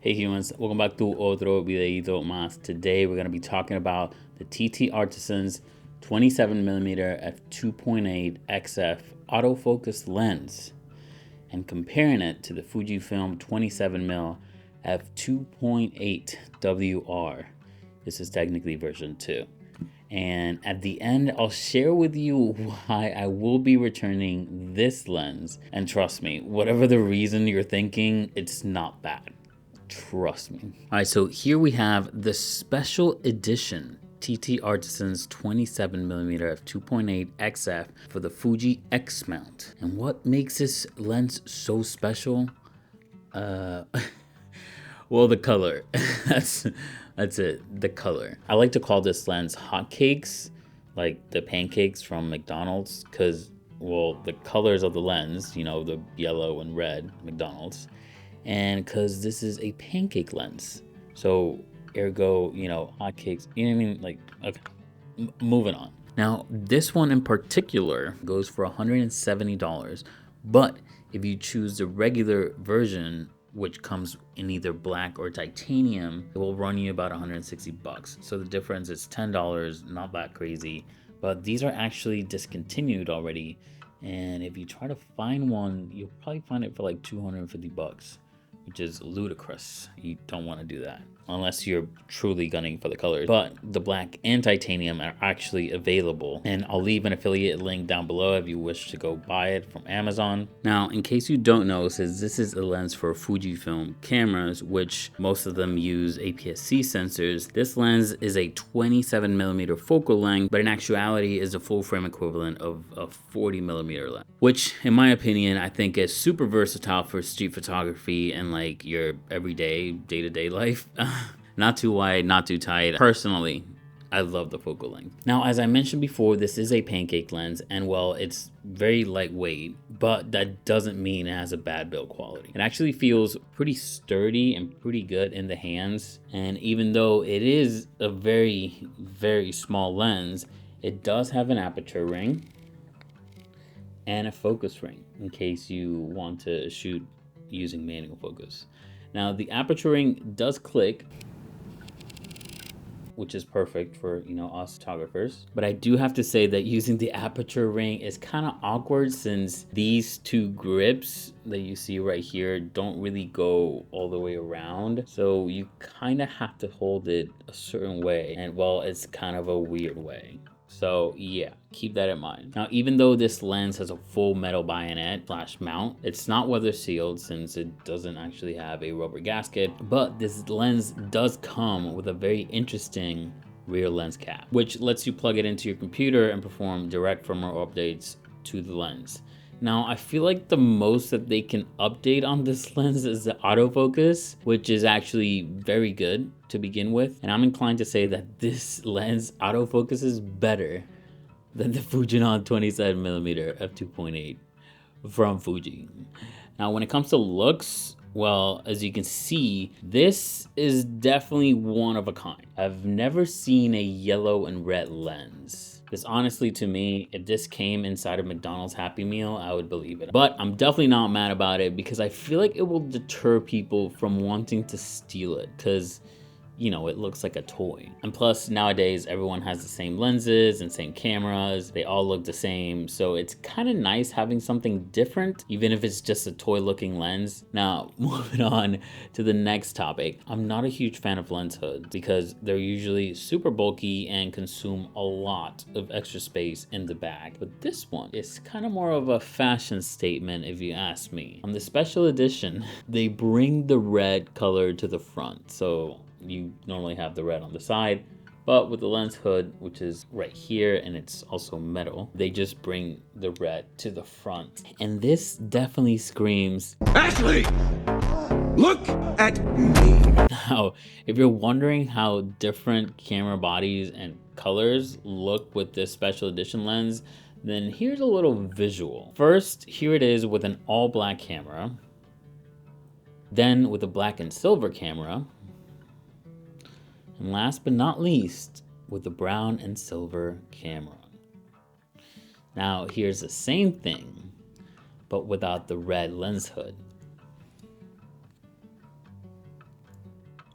Hey humans, welcome back to otro videito más. Today we're going to be talking about the TTartisans 27mm f2.8 XF autofocus lens and comparing it to the Fujifilm 27mm f2.8 WR. This is technically version 2. And at the end, I'll share with you why I will be returning this lens. And trust me, whatever the reason you're thinking, it's not bad. Trust me. All right, so here we have the special edition TTartisans 27mm f2.8 XF for the Fuji X mount. And what makes this lens so special? Well, the color. that's it, the color. I like to call this lens hotcakes, like the pancakes from McDonald's, because, well, the colors of the lens, you know, the yellow and red McDonald's, and because this is a pancake lens, so ergo, you know, hotcakes, you know what I mean? Like, okay, moving on. Now, this one in particular goes for $170, but if you choose the regular version, which comes in either black or titanium, it will run you about 160 bucks. So the difference is $10, not that crazy, but these are actually discontinued already. And if you try to find one, you'll probably find it for like 250 bucks, which is ludicrous. You don't want to do that unless you're truly gunning for the colors. But the black and titanium are actually available, and I'll leave an affiliate link down below if you wish to go buy it from Amazon. Now, in case you don't know, since this is a lens for Fujifilm cameras, which most of them use APS-C sensors, this lens is a 27mm focal length, but in actuality is a full frame equivalent of a 40mm lens, which in my opinion, I think is super versatile for street photography and like your everyday day-to-day life. Not too wide, not too tight. Personally, I love the focal length. Now, as I mentioned before, this is a pancake lens, and well, it's very lightweight, but that doesn't mean it has a bad build quality. It actually feels pretty sturdy and pretty good in the hands. And even though it is a very, very small lens, it does have an aperture ring and a focus ring in case you want to shoot using manual focus. Now, the aperture ring does click, which is perfect for, you know, us photographers. But I do have to say that using the aperture ring is kind of awkward since these two grips that you see right here don't really go all the way around. So you kind of have to hold it a certain way. And well, it's kind of a weird way. So yeah, keep that in mind. Now, even though this lens has a full metal bayonet / mount, it's not weather sealed since it doesn't actually have a rubber gasket, but this lens does come with a very interesting rear lens cap, which lets you plug it into your computer and perform direct firmware updates to the lens. Now, I feel like the most that they can update on this lens is the autofocus, which is actually very good to begin with. And I'm inclined to say that this lens autofocuses better than the Fujinon 27mm f2.8 from Fuji. Now, when it comes to looks, well, as you can see, this is definitely one of a kind. I've never seen a yellow and red lens. This honestly, to me, if this came inside of McDonald's Happy Meal, I would believe it. But I'm definitely not mad about it because I feel like it will deter people from wanting to steal it because, you know, it looks like a toy. And plus, nowadays, everyone has the same lenses and same cameras. They all look the same. So it's kind of nice having something different, even if it's just a toy looking lens. Now, moving on to the next topic. I'm not a huge fan of lens hoods because they're usually super bulky and consume a lot of extra space in the bag. But this one is kind of more of a fashion statement if you ask me. On the special edition, they bring the red color to the front. So you normally have the red on the side, but with the lens hood, which is right here and it's also metal, they just bring the red to the front. And this definitely screams, Ashley, look at me. Now, if you're wondering how different camera bodies and colors look with this special edition lens, then here's a little visual. First, here it is with an all black camera, then with a black and silver camera, and last but not least, with the brown and silver camera. Now, here's the same thing, but without the red lens hood.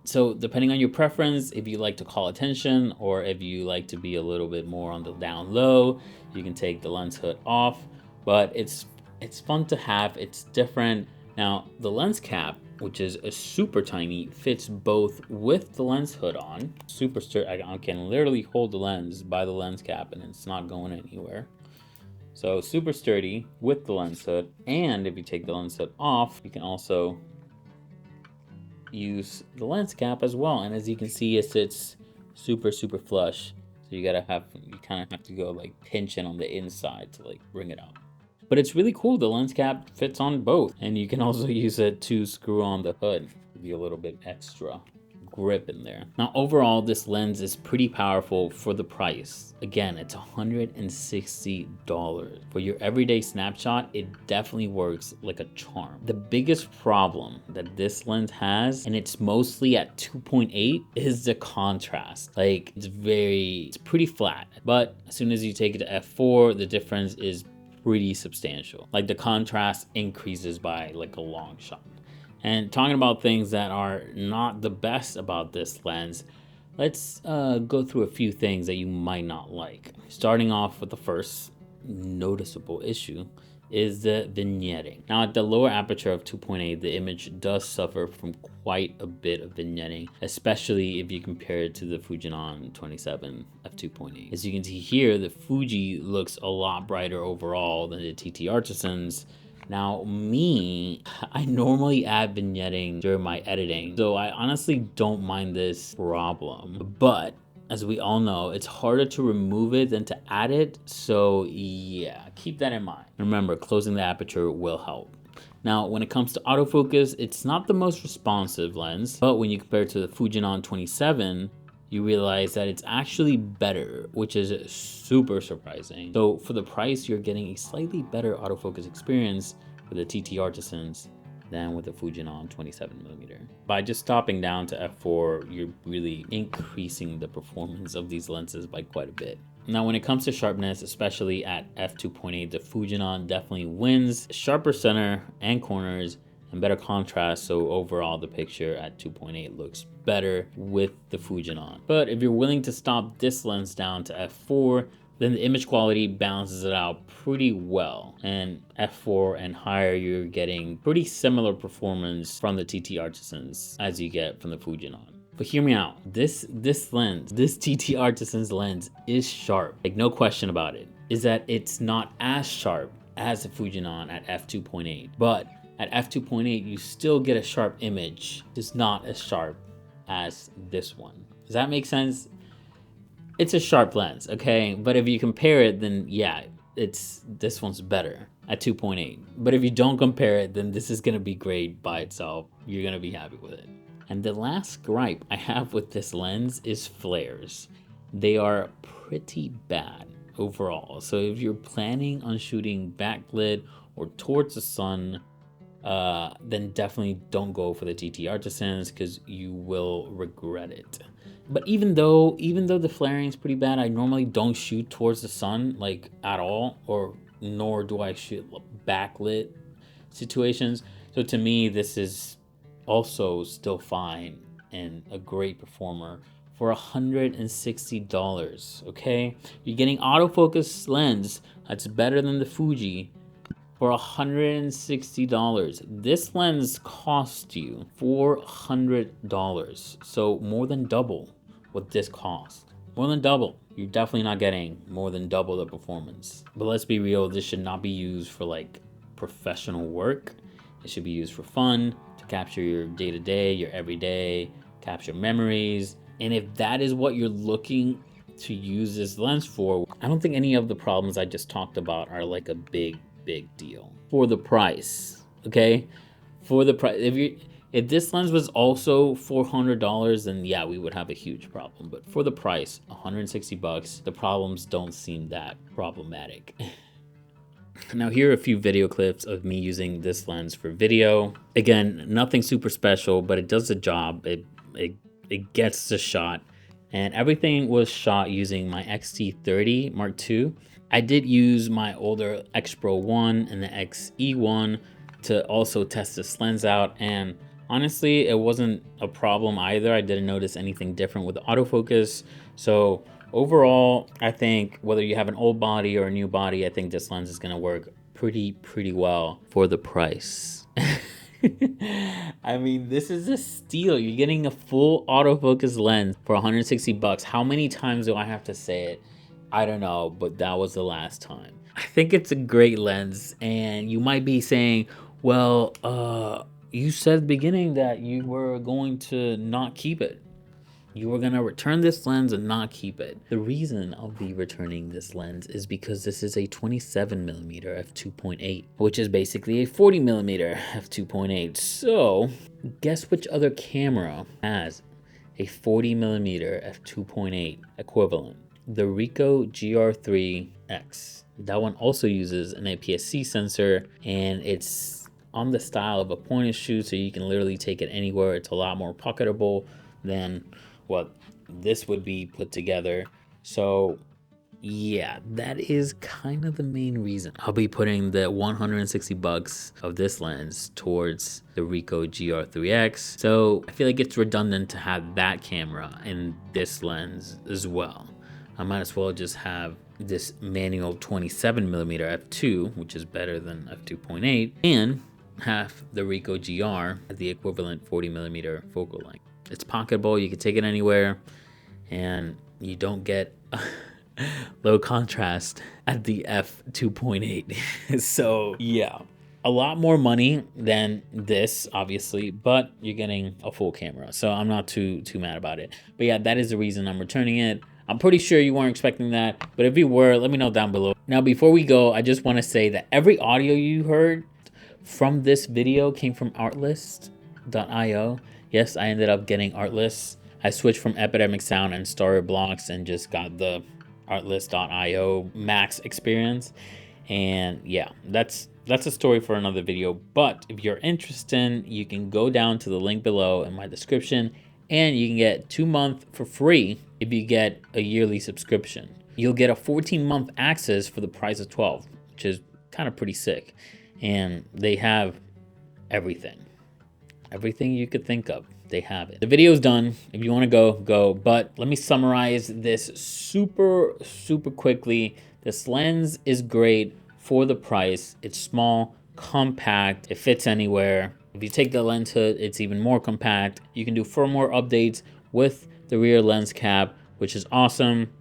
So depending on your preference, if you like to call attention or if you like to be a little bit more on the down low, you can take the lens hood off. But it's fun to have. It's different. Now the lens cap, which is a super tiny, fits both with the lens hood on. Super sturdy. I can literally hold the lens by the lens cap and it's not going anywhere. So super sturdy with the lens hood. And if you take the lens hood off, you can also use the lens cap as well, and as you can see, it sits super flush, so you kind of have to go like pinching on the inside to like bring it out. But it's really cool. The lens cap fits on both, and you can also use it to screw on the hood, give you a little bit extra grip in there. Now overall, this lens is pretty powerful for the price. Again, it's $160. For your everyday snapshot, it definitely works like a charm. The biggest problem that this lens has, and it's mostly at 2.8, is the contrast. Like it's pretty flat, but as soon as you take it to f4, the difference is pretty substantial. Like the contrast increases by like a long shot. And talking about things that are not the best about this lens, let's go through a few things that you might not like. Starting off with the first noticeable issue is the vignetting. Now at the lower aperture of 2.8, the image does suffer from quite a bit of vignetting, especially if you compare it to the Fujinon 27 f2.8. As you can see here, the Fuji looks a lot brighter overall than the TTartisans. Now I normally add vignetting during my editing, so I honestly don't mind this problem. But as we all know, it's harder to remove it than to add it, so yeah, keep that in mind. Remember, closing the aperture will help. Now, when it comes to autofocus, it's not the most responsive lens, but when you compare it to the Fujinon 27, you realize that it's actually better, which is super surprising. So for the price, you're getting a slightly better autofocus experience with the TTartisans than with the Fujinon 27mm. By just stopping down to f4, you're really increasing the performance of these lenses by quite a bit. Now, when it comes to sharpness, especially at f2.8, the Fujinon definitely wins. Sharper center and corners and better contrast, so overall the picture at 2.8 looks better with the Fujinon. But if you're willing to stop this lens down to f4, then the image quality balances it out pretty well. And f4 and higher, you're getting pretty similar performance from the TTartisans as you get from the Fujinon. But hear me out, this lens, this TTartisans lens is sharp, like no question about it. Is that it's not as sharp as the Fujinon at f2.8, but at f2.8, you still get a sharp image, just not as sharp as this one. Does that make sense? It's a sharp lens, okay? But if you compare it, then yeah, this one's better at 2.8. But if you don't compare it, then this is gonna be great by itself. You're gonna be happy with it. And the last gripe I have with this lens is flares. They are pretty bad overall. So if you're planning on shooting backlit or towards the sun, then definitely don't go for the TTartisans because you will regret it. But even though the flaring is pretty bad, I normally don't shoot towards the sun like at all, or nor do I shoot backlit situations. So to me, this is also still fine and a great performer for $160. Okay, you're getting autofocus lens that's better than the Fuji for $160. This lens cost you $400, so more than double what this cost. More than double. You're definitely not getting more than double the performance. But let's be real, this should not be used for like professional work. It should be used for fun, to capture your day-to-day, your everyday, capture memories. And if that is what you're looking to use this lens for, I don't think any of the problems I just talked about are like a big deal. For the price, okay? For the price, if this lens was also $400, then yeah, we would have a huge problem. But for the price, $160, the problems don't seem that problematic. Now here are a few video clips of me using this lens for video. Again, nothing super special, but it does the job. It gets the shot. And everything was shot using my X-T30 Mark II. I did use my older X Pro 1 and the XE1 to also test this lens out, and Honestly, it wasn't a problem either. I didn't notice anything different with the autofocus. So overall, I think whether you have an old body or a new body, I think this lens is gonna work pretty well for the price. I mean, this is a steal. You're getting a full autofocus lens for 160 bucks. How many times do I have to say it? I don't know, but that was the last time. I think it's a great lens, and you might be saying, well, you said at the beginning that you were going to not keep it. You were gonna return this lens and not keep it. The reason I'll be returning this lens is because this is a 27mm f2.8, which is basically a 40mm f2.8. So guess which other camera has a 40mm f2.8 equivalent? The Ricoh GR3X. That one also uses an APS-C sensor, and it's on the style of a point and shoot, so you can literally take it anywhere. It's a lot more pocketable than what this would be put together. So yeah, that is kind of the main reason I'll be putting the 160 bucks of this lens towards the Ricoh GR3X. So I feel like it's redundant to have that camera and this lens as well. I might as well just have this manual 27mm f2, which is better than f2.8, and have the Ricoh GR at the equivalent 40mm focal length. It's pocketable, you can take it anywhere, and you don't get low contrast at the f2.8. So yeah, a lot more money than this, obviously, but you're getting a full camera, so I'm not too mad about it. But yeah, that is the reason I'm returning it. I'm pretty sure you weren't expecting that, but if you were, let me know down below. Now, before we go, I just want to say that every audio you heard from this video came from artlist.io. Yes, I ended up getting Artlist. I switched from Epidemic Sound and Storyblocks and just got the Artlist.io max experience. And yeah, that's a story for another video. But if you're interested, you can go down to the link below in my description, and you can get 2 months for free if you get a yearly subscription. You'll get a 14-month access for the price of 12, which is kind of pretty sick. And they have everything you could think of, they have it. The video's done. If you want to go, but let me summarize this super quickly. This lens is great for the price. It's small, compact, it fits anywhere. If you take the lens hood, it's even more compact. You can do firmware updates with the rear lens cap, which is awesome.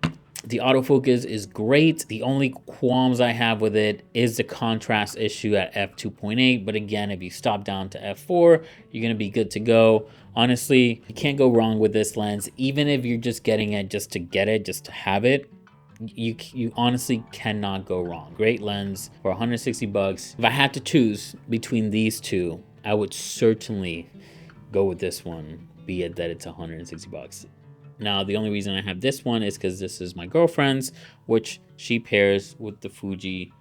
The autofocus is great. The only qualms I have with it is the contrast issue at f2.8. But again, if you stop down to f4, you're gonna be good to go. Honestly, you can't go wrong with this lens. Even if you're just getting it just to get it, just to have it, you honestly cannot go wrong. Great lens for 160 bucks. If I had to choose between these two, I would certainly go with this one, be it that it's 160 bucks. Now, the only reason I have this one is because this is my girlfriend's, which she pairs with the Fuji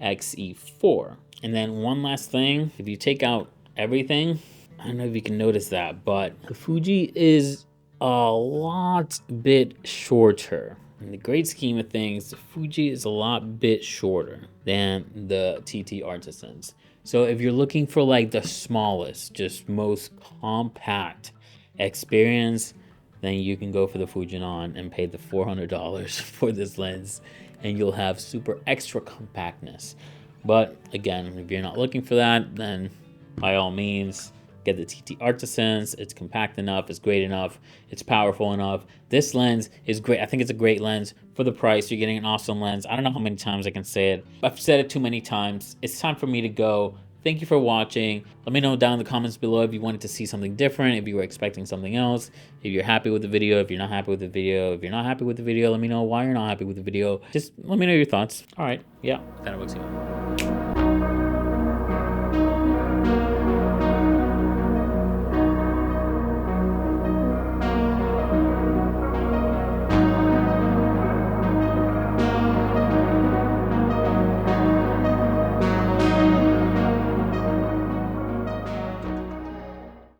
Xe4. And then one last thing, if you take out everything, I don't know if you can notice that, but the Fuji is a lot bit shorter. In the great scheme of things, the Fuji is a lot bit shorter than the TTartisans. So if you're looking for like the smallest, just most compact experience, then you can go for the Fujinon and pay the $400 for this lens, and you'll have super extra compactness. But again, if you're not looking for that, then by all means, get the TTartisans. It's compact enough, it's great enough, it's powerful enough. This lens is great. I think it's a great lens for the price. You're getting an awesome lens. I don't know how many times I can say it. I've said it too many times. It's time for me to go. Thank you for watching. Let me know down in the comments below if you wanted to see something different, if you were expecting something else, if you're happy with the video, if you're not happy with the video. If you're not happy with the video, let me know why you're not happy with the video. Just let me know your thoughts. All right, yeah, that works.